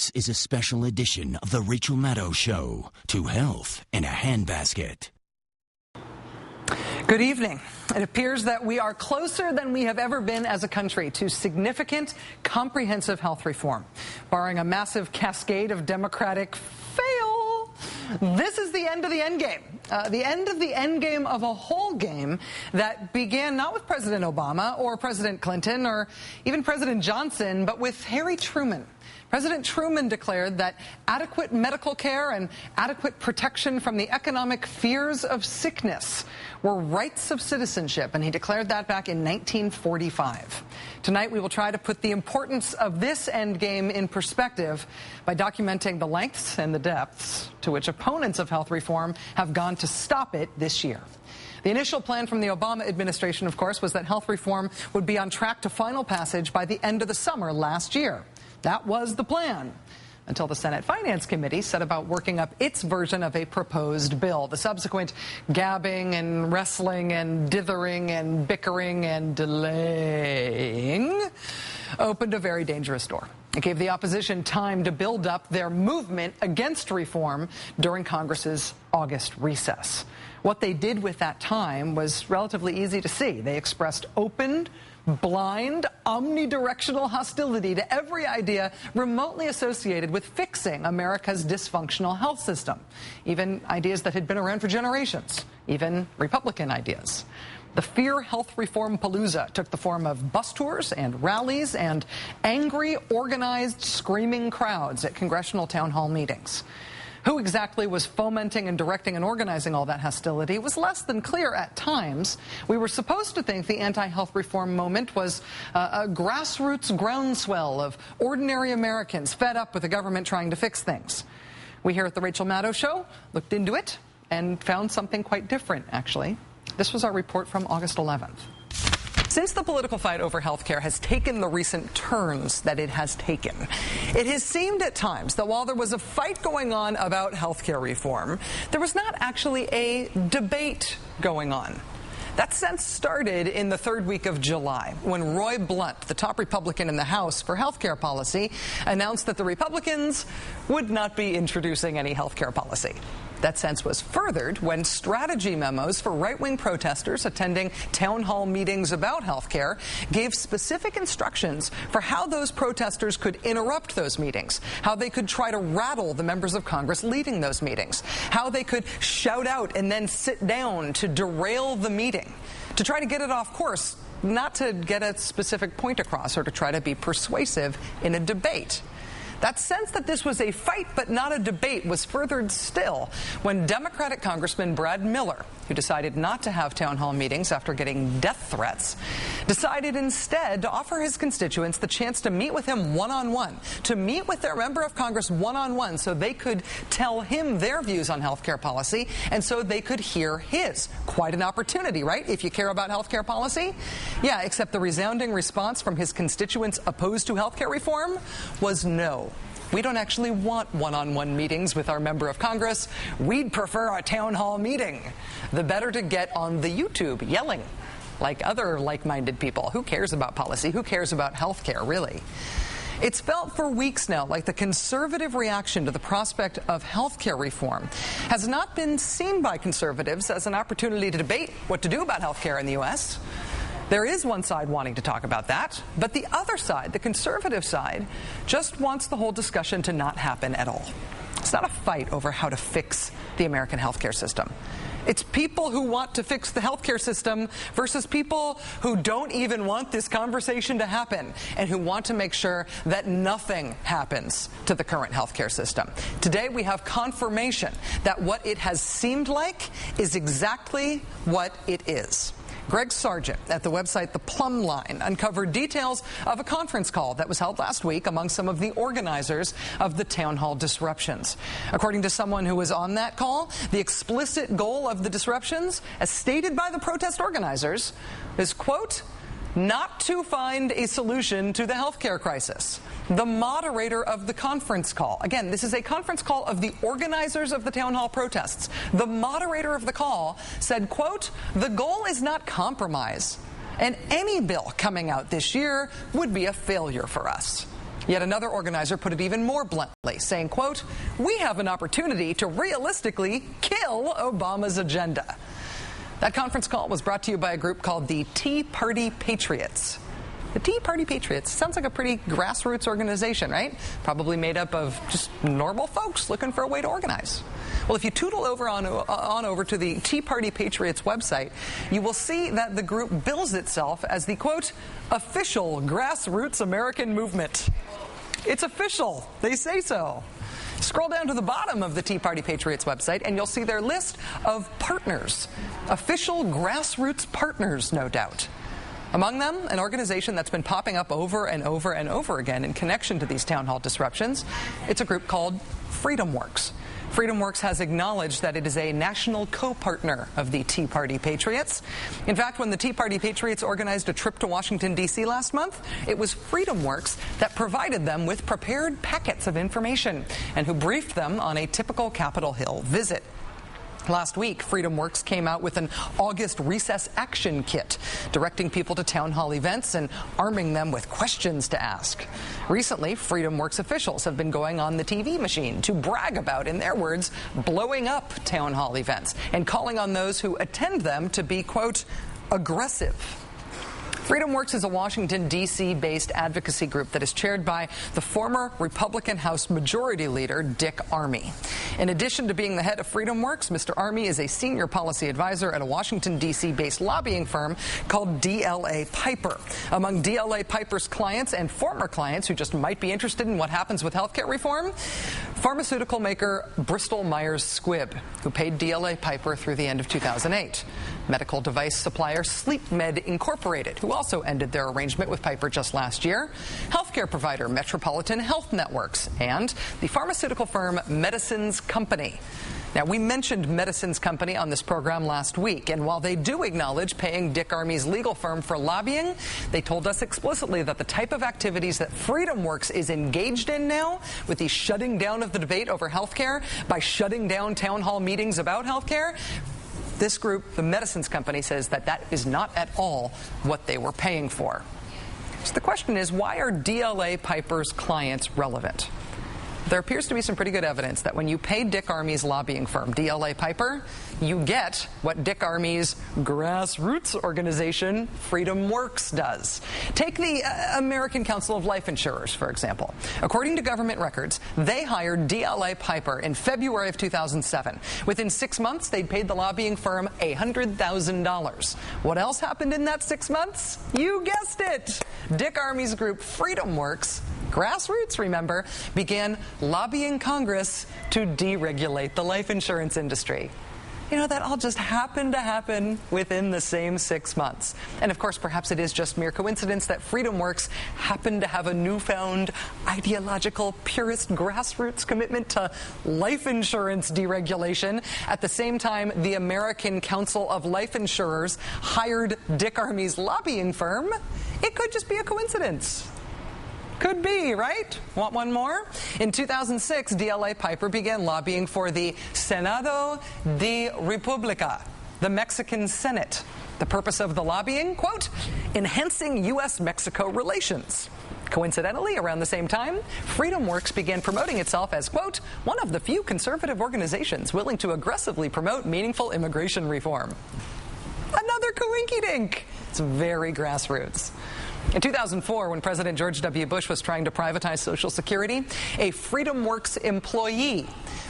This is a special edition of The Rachel Maddow Show. To health in a handbasket. Good evening. It appears that we are closer than we have ever been as a country to significant, comprehensive health reform. Barring a massive cascade of Democratic fail, this is the end of the end game. The end of the end game of a whole game that began not with President Obama or President Clinton or even President Johnson, but with Harry Truman. President Truman declared that adequate medical care and adequate protection from the economic fears of sickness were rights of citizenship, and he declared that back in 1945. Tonight, we will try to put the importance of this endgame in perspective by documenting the lengths and the depths to which opponents of health reform have gone to stop it this year. The initial plan from the Obama administration, of course, was that health reform would be on track to final passage by the end of the summer last year. That was the plan until the Senate Finance Committee set about working up its version of a proposed bill. The subsequent gabbing and wrestling and dithering and bickering and delaying opened a very dangerous door. It gave the opposition time to build up their movement against reform during Congress's August recess. What they did with that time was relatively easy to see. They expressed open, blind, omnidirectional hostility to every idea remotely associated with fixing America's dysfunctional health system, even ideas that had been around for generations, even Republican ideas. The Fear Health Reform Palooza took the form of bus tours and rallies and angry, organized, screaming crowds at congressional town hall meetings. Who exactly was fomenting and directing and organizing all that hostility was less than clear at times. We were supposed to think the anti-health reform moment was a grassroots groundswell of ordinary Americans fed up with the government trying to fix things. We here at The Rachel Maddow Show looked into it and found something quite different, actually. This was our report from August 11th. Since the political fight over health care has taken the recent turns that it has taken, it has seemed at times that while there was a fight going on about health care reform, there was not actually a debate going on. That sense started in the third week of July, when Roy Blunt, the top Republican in the House for health care policy, announced that the Republicans would not be introducing any health care policy. That sense was furthered when strategy memos for right-wing protesters attending town hall meetings about health care gave specific instructions for how those protesters could interrupt those meetings, how they could try to rattle the members of Congress leading those meetings, how they could shout out and then sit down to derail the meeting, to try to get it off course, not to get a specific point across or to try to be persuasive in a debate. That sense that this was a fight but not a debate was furthered still when Democratic Congressman Brad Miller, who decided not to have town hall meetings after getting death threats, decided instead to offer his constituents the chance to meet with him one-on-one, to meet with their member of Congress one-on-one so they could tell him their views on health care policy and so they could hear his. Quite an opportunity, right, if you care about health care policy? Yeah, except the resounding response from his constituents opposed to health care reform was no. We don't actually want one-on-one meetings with our member of Congress. We'd prefer a town hall meeting. The better to get on the YouTube yelling like other like-minded people. Who cares about policy? Who cares about health care, really? It's felt for weeks now like the conservative reaction to the prospect of health care reform has not been seen by conservatives as an opportunity to debate what to do about health care in the U.S. There is one side wanting to talk about that, but the other side, the conservative side, just wants the whole discussion to not happen at all. It's not a fight over how to fix the American healthcare system. It's people who want to fix the healthcare system versus people who don't even want this conversation to happen and who want to make sure that nothing happens to the current healthcare system. Today we have confirmation that what it has seemed like is exactly what it is. Greg Sargent at the website The Plumb Line uncovered details of a conference call that was held last week among some of the organizers of the town hall disruptions. According to someone who was on that call, the explicit goal of the disruptions, as stated by the protest organizers, is, quote, not to find a solution to the healthcare crisis. The moderator of the conference call, again, this is a conference call of the organizers of the town hall protests. The moderator of the call said, quote, the goal is not compromise, and any bill coming out this year would be a failure for us. Yet another organizer put it even more bluntly, saying, quote, "We have an opportunity to realistically kill Obama's agenda." That conference call was brought to you by a group called the Tea Party Patriots. The Tea Party Patriots sounds like a pretty grassroots organization, right? Probably made up of just normal folks looking for a way to organize. Well, if you tootle on over to the Tea Party Patriots website, you will see that the group bills itself as the, quote, "official grassroots American movement." It's official. They say so. Scroll down to the bottom of the Tea Party Patriots website and you'll see their list of partners. Official grassroots partners, no doubt. Among them, an organization that's been popping up over and over and over again in connection to these town hall disruptions. It's a group called FreedomWorks. FreedomWorks has acknowledged that it is a national co-partner of the Tea Party Patriots. In fact, when the Tea Party Patriots organized a trip to Washington, D.C. last month, it was FreedomWorks that provided them with prepared packets of information and who briefed them on a typical Capitol Hill visit. Last week, FreedomWorks came out with an August recess action kit, directing people to town hall events and arming them with questions to ask. Recently, FreedomWorks officials have been going on the TV machine to brag about, in their words, blowing up town hall events and calling on those who attend them to be, quote, aggressive. FreedomWorks is a Washington, D.C. based advocacy group that is chaired by the former Republican House Majority Leader, Dick Armey. In addition to being the head of FreedomWorks, Mr. Armey is a senior policy advisor at a Washington, D.C. based lobbying firm called DLA Piper. Among DLA Piper's clients and former clients who just might be interested in what happens with health care reform, pharmaceutical maker Bristol Myers Squibb, who paid DLA Piper through the end of 2008. Medical device supplier SleepMed Incorporated, who also ended their arrangement with Piper just last year, healthcare provider Metropolitan Health Networks, and the pharmaceutical firm Medicines Company. Now, we mentioned Medicines Company on this program last week, and while they do acknowledge paying Dick Armey's legal firm for lobbying, they told us explicitly that the type of activities that FreedomWorks is engaged in now, with the shutting down of the debate over health care by shutting down town hall meetings about health care, this group, the Medicines Company, says that that is not at all what they were paying for. So the question is, why are DLA Piper's clients relevant? There appears to be some pretty good evidence that when you pay Dick Armey's lobbying firm, DLA Piper, you get what Dick Armey's grassroots organization, FreedomWorks, does. Take the American Council of Life Insurers, for example. According to government records, they hired DLA Piper in February of 2007. Within 6 months, they'd paid the lobbying firm $100,000. What else happened in that 6 months? You guessed it! Dick Armey's group, FreedomWorks, grassroots, remember, began lobbying Congress to deregulate the life insurance industry. You know, that all just happened to happen within the same 6 months. And of course, perhaps it is just mere coincidence that FreedomWorks happened to have a newfound ideological, purist grassroots commitment to life insurance deregulation. At the same time, the American Council of Life Insurers hired Dick Armey's lobbying firm. It could just be a coincidence. Could be, right? Want one more? In 2006, DLA Piper began lobbying for the Senado de República, the Mexican Senate. The purpose of the lobbying, quote, enhancing U.S.-Mexico relations. Coincidentally, around the same time, FreedomWorks began promoting itself as, quote, one of the few conservative organizations willing to aggressively promote meaningful immigration reform. Another coinky-dink. It's very grassroots. In 2004, when President George W. Bush was trying to privatize Social Security, a FreedomWorks employee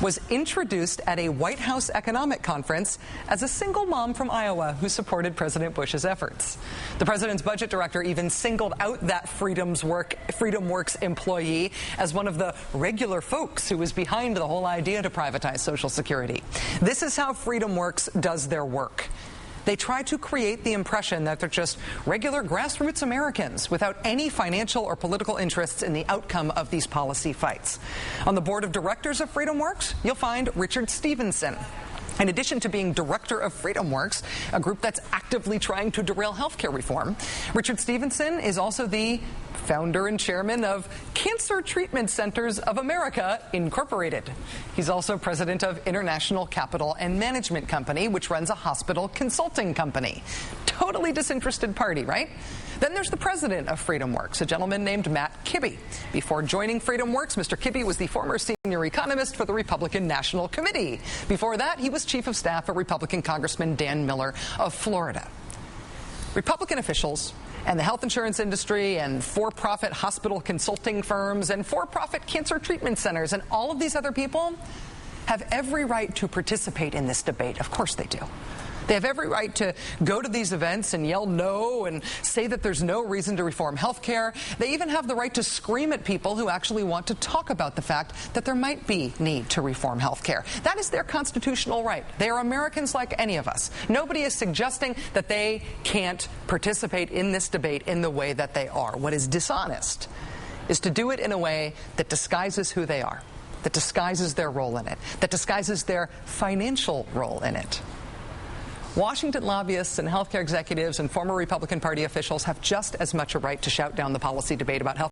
was introduced at a White House economic conference as a single mom from Iowa who supported President Bush's efforts. The president's budget director even singled out that FreedomWorks employee as one of the regular folks who was behind the whole idea to privatize Social Security. This is how FreedomWorks does their work. They try to create the impression that they're just regular grassroots Americans without any financial or political interests in the outcome of these policy fights. On the board of directors of FreedomWorks, you'll find Richard Stevenson. In addition to being director of FreedomWorks, a group that's actively trying to derail healthcare reform, Richard Stevenson is also the founder and chairman of Cancer Treatment Centers of America, Incorporated. He's also president of International Capital and Management Company, which runs a hospital consulting company. Totally disinterested party, right? Then there's the president of FreedomWorks, a gentleman named Matt Kibbe. Before joining FreedomWorks, Mr. Kibbe was the former senior economist for the Republican National Committee. Before that, he was chief of staff for Republican Congressman Dan Miller of Florida. Republican officials and the health insurance industry and for-profit hospital consulting firms and for-profit cancer treatment centers and all of these other people have every right to participate in this debate. Of course they do. They have every right to go to these events and yell no and say that there's no reason to reform health care. They even have the right to scream at people who actually want to talk about the fact that there might be need to reform health care. That is their constitutional right. They are Americans like any of us. Nobody is suggesting that they can't participate in this debate in the way that they are. What is dishonest is to do it in a way that disguises who they are, that disguises their role in it, that disguises their financial role in it. Washington lobbyists and healthcare executives and former Republican Party officials have just as much a right to shout down the policy debate about health